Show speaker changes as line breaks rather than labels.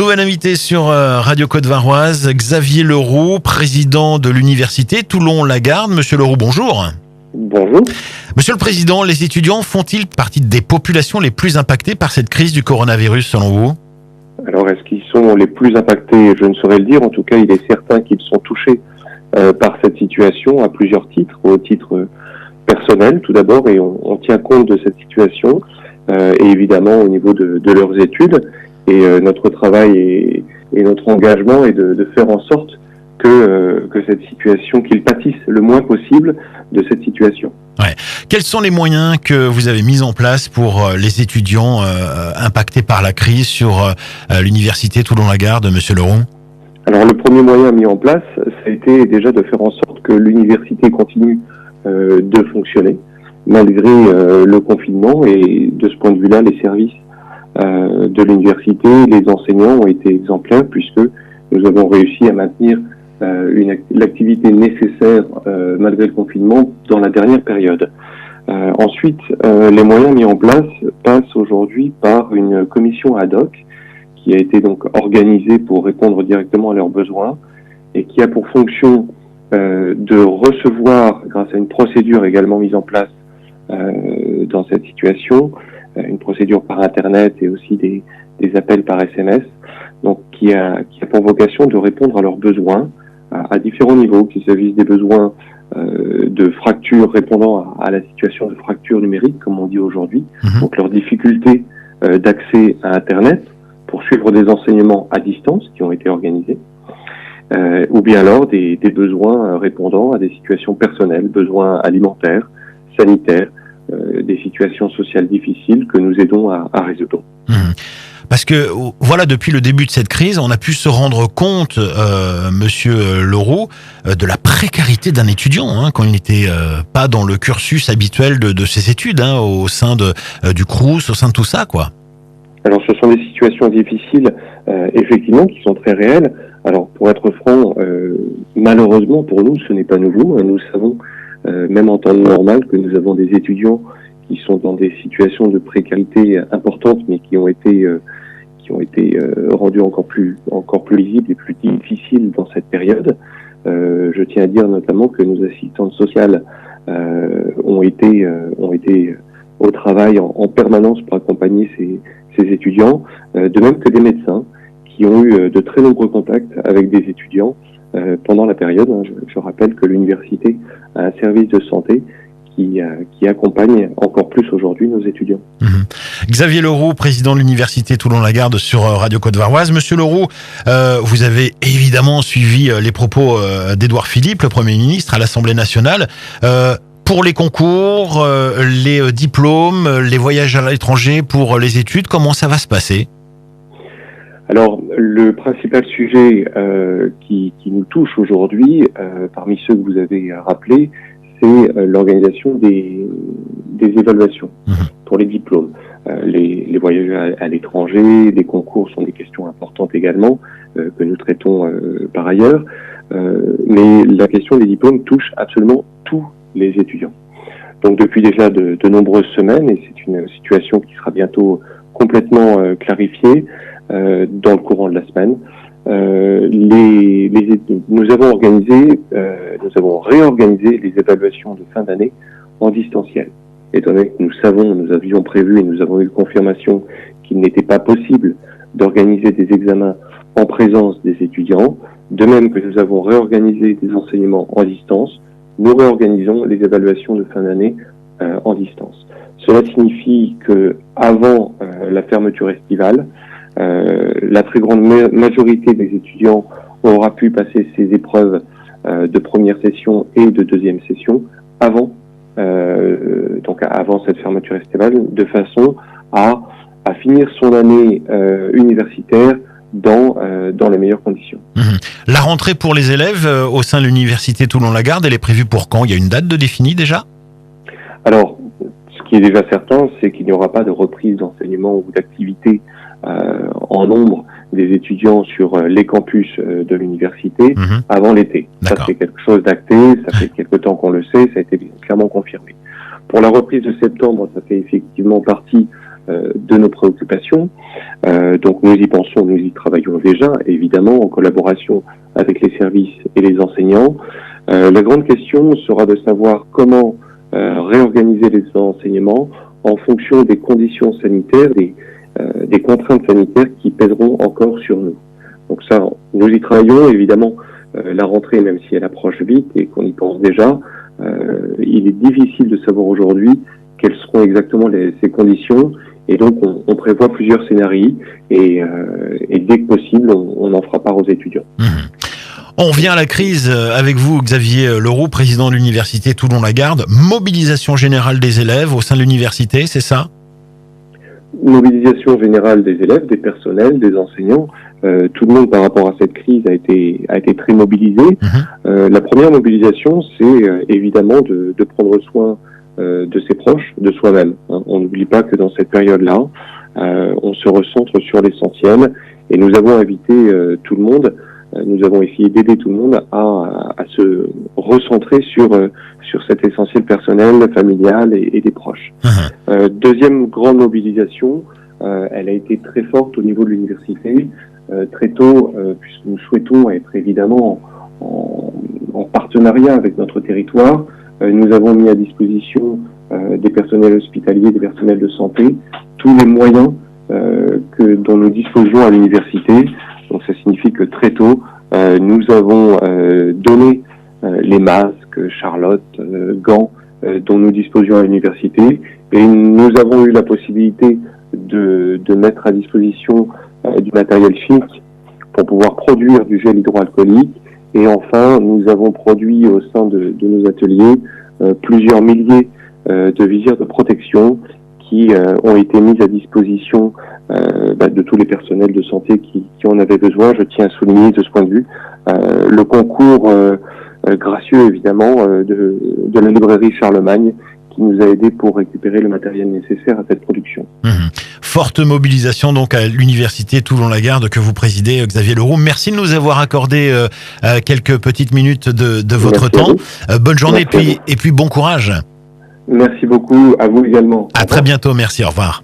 Nouvel invité sur Radio Côte-Varoise, Xavier Leroux, président de l'université Toulon-Lagarde. Monsieur Leroux, bonjour.
Bonjour.
Monsieur le Président, les étudiants font-ils partie des populations les plus impactées par cette crise du coronavirus selon vous ?
Alors, est-ce qu'ils sont les plus impactés ? Je ne saurais le dire. En tout cas, il est certain qu'ils sont touchés par cette situation à plusieurs titres. Au titre personnel, tout d'abord, et on tient compte de cette situation, et évidemment au niveau de leurs études. Et notre travail et notre engagement est de faire en sorte que cette situation, qu'ils pâtissent le moins possible de cette situation.
Ouais. Quels sont les moyens que vous avez mis en place pour les étudiants impactés par la crise sur l'université Toulon-Lagarde, monsieur Leroux ?
Alors le premier moyen mis en place, ça a été déjà de faire en sorte que l'université continue de fonctionner malgré le confinement, et de ce point de vue-là, les services de l'université, les enseignants ont été exemplaires puisque nous avons réussi à maintenir l'activité nécessaire malgré le confinement dans la dernière période. Ensuite, les moyens mis en place passent aujourd'hui par une commission ad hoc qui a été donc organisée pour répondre directement à leurs besoins et qui a pour fonction de recevoir, grâce à une procédure également mise en place dans cette situation, une procédure par Internet et aussi des appels par SMS, donc qui a pour vocation de répondre à leurs besoins à différents niveaux, qu'il s'agisse des besoins de fracture répondant à la situation de fracture numérique, comme on dit aujourd'hui, donc leurs difficultés d'accès à Internet pour suivre des enseignements à distance qui ont été organisés, ou bien alors des besoins répondant à des situations personnelles, besoins alimentaires, sanitaires, des situations sociales difficiles que nous aidons à résoudre.
Parce que voilà, depuis le début de cette crise, on a pu se rendre compte, monsieur Leroux, de la précarité d'un étudiant quand il n'était pas dans le cursus habituel de ses études, au sein du Crous, au sein de tout ça, quoi.
Alors, ce sont des situations difficiles, effectivement, qui sont très réelles. Alors, pour être franc, malheureusement pour nous, ce n'est pas nouveau. Nous savons, même en temps normal, que nous avons des étudiants qui sont dans des situations de précarité importantes, mais qui ont été rendues encore plus visibles et plus difficiles dans cette période. Je tiens à dire notamment que nos assistantes sociales ont été au travail en permanence pour accompagner ces étudiants, de même que des médecins qui ont eu de très nombreux contacts avec des étudiants pendant la période. Je rappelle que l'université a un service de santé qui accompagne encore plus aujourd'hui nos étudiants.
Xavier Leroux, président de l'université Toulon-Lagarde sur Radio Côte-Varoise. Monsieur Leroux, vous avez évidemment suivi les propos d'Édouard Philippe, le Premier ministre, à l'Assemblée nationale. Pour les concours, les diplômes, les voyages à l'étranger pour les études, comment ça va se passer ? Alors,
le principal sujet qui nous touche aujourd'hui, parmi ceux que vous avez rappelés, c'est l'organisation des évaluations pour les diplômes. Les voyages à l'étranger, les concours sont des questions importantes également, que nous traitons par ailleurs. Mais la question des diplômes touche absolument tous les étudiants. Donc depuis déjà de nombreuses semaines, et c'est une situation qui sera bientôt complètement clarifiée dans le courant de la semaine, nous avons réorganisé les évaluations de fin d'année en distanciel. Étant donné que nous avions prévu et nous avons eu confirmation qu'il n'était pas possible d'organiser des examens en présence des étudiants, de même que nous avons réorganisé des enseignements en distance, nous réorganisons les évaluations de fin d'année en distance. Cela signifie que avant la fermeture estivale, la très grande majorité des étudiants aura pu passer ces épreuves de première session et de deuxième session avant cette fermeture estivale, de façon à finir son année universitaire dans les meilleures conditions.
La rentrée pour les élèves au sein de l'université Toulon-Lagarde, elle est prévue pour quand ? Il y a une date de définie déjà ?
Alors, ce qui est déjà certain, c'est qu'il n'y aura pas de reprise d'enseignement ou d'activité en nombre des étudiants sur les campus de l'université avant l'été. Ça, c'est quelque chose d'acté, ça fait quelque temps qu'on le sait, ça a été clairement confirmé. Pour la reprise de septembre, ça fait effectivement partie de nos préoccupations. Donc nous y pensons, nous y travaillons déjà, évidemment, en collaboration avec les services et les enseignants. La grande question sera de savoir comment réorganiser les enseignements en fonction des conditions sanitaires, des contraintes sanitaires qui pèseront encore sur nous. Donc ça, nous y travaillons, évidemment. La rentrée, même si elle approche vite et qu'on y pense déjà, il est difficile de savoir aujourd'hui quelles seront exactement ces conditions. Et donc, on prévoit plusieurs scénarios et dès que possible, on en fera part aux étudiants.
On vient à la crise avec vous, Xavier Leroux, président de l'université Toulon-la-Garde. Mobilisation générale des élèves au sein de l'université, c'est ça ?
Mobilisation générale des élèves, des personnels, des enseignants. Tout le monde, par rapport à cette crise, a été très mobilisé. La première mobilisation, c'est évidemment de prendre soin de ses proches, de soi-même. On n'oublie pas que dans cette période-là, on se recentre sur l'essentiel et nous avons invité tout le monde. Nous avons essayé d'aider tout le monde à se recentrer sur cet essentiel personnel, familial et des proches. Deuxième grande mobilisation, elle a été très forte au niveau de l'université. Très tôt, puisque nous souhaitons être évidemment en partenariat avec notre territoire, nous avons mis à disposition des personnels hospitaliers, des personnels de santé, tous les moyens dont nous disposions à l'université. Donc ça signifie que très tôt, nous avons donné les masques, charlottes, gants dont nous disposions à l'université, et nous avons eu la possibilité de mettre à disposition du matériel chimique pour pouvoir produire du gel hydroalcoolique. Et enfin, nous avons produit au sein de nos ateliers plusieurs milliers de visières de protection qui ont été mises à disposition de tous les personnels de santé qui en avaient besoin. Je tiens à souligner de ce point de vue le concours gracieux évidemment de la librairie Charlemagne qui nous a aidés pour récupérer le matériel nécessaire à cette production.
Forte mobilisation donc à l'université Toulon-la-Garde que vous présidez, Xavier Leroux. Merci de nous avoir accordé quelques petites minutes de votre temps. Bonne journée et puis bon courage.
Merci beaucoup, à vous également.
À très bientôt, merci, au revoir.